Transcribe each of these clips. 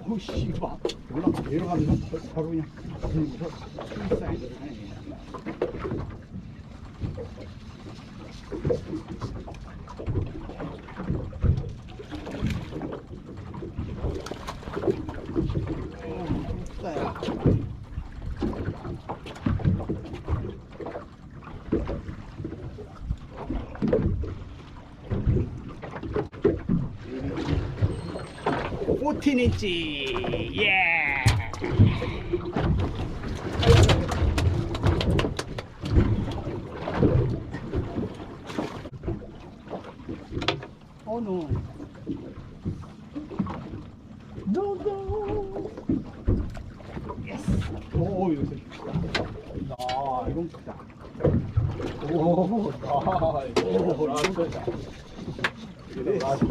어우씨, 이거 봐. 내려가면 바로 그냥 불고서 사이드를 하네. 인치 예. Oh no. No no. Yes. 오 이거 나 이건 크다. 오 나 이거 크다. 이게 맞다.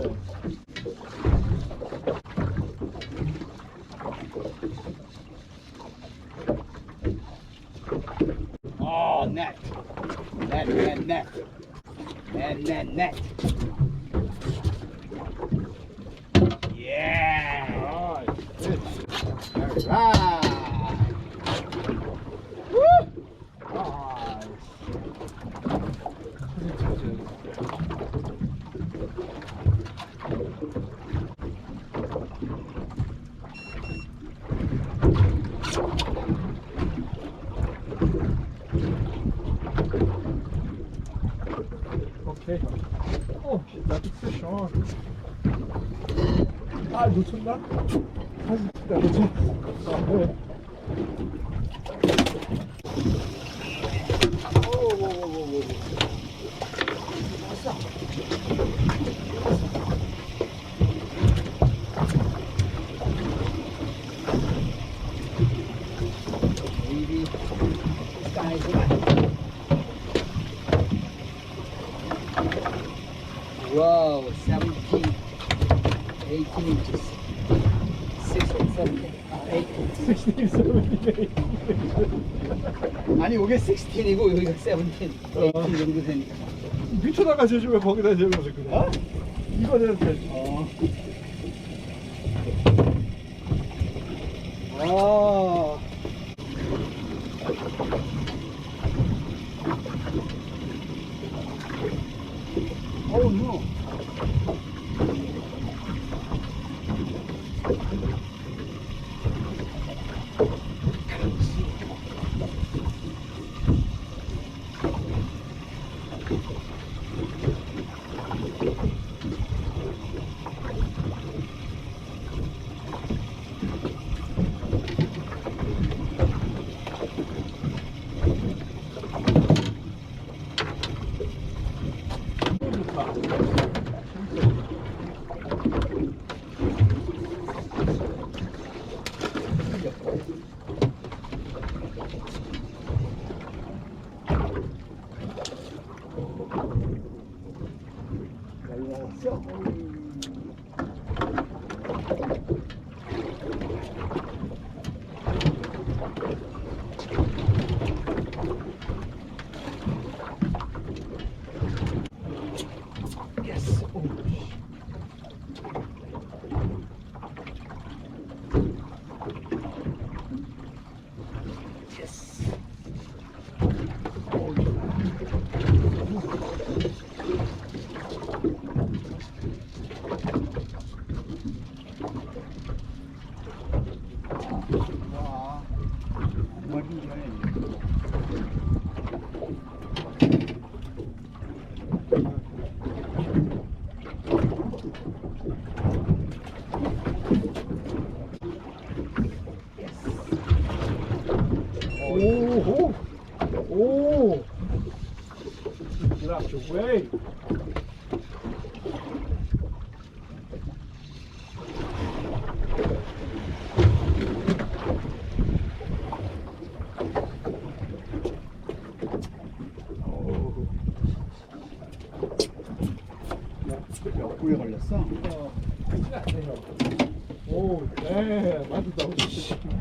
Oh, net. Net, net, net. Net, net, net. Yeah. Nice. All right. Woo. Nice. Okay. Oh, that's fish on. 아, 놓쳤나? 아, 진짜 놓쳤어. 아, 네. 오오오오오. 왔어. maybe 사이즈가. Wow, 17, 18 inches. 16, 17, 18. 16, 17, 18. 아니, 이게 16이고 여기가 17, 18 정도 되니까. 밑에다가 재주면 거기다 재면서 그래. 어? 이거는 되지. 와. Oh no. Yes. Oh. Yes. Oh, 와, 머리 오, 오, get out your way. 몇 분에 걸렸어? 오, 네, 맞다.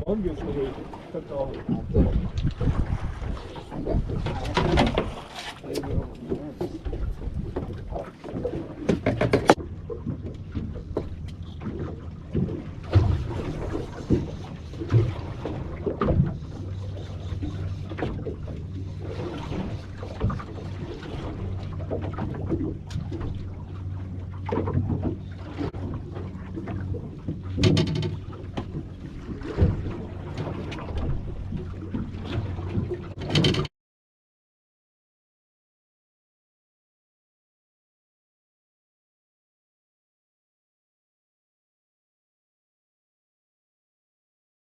먼 게 소리. 됐다.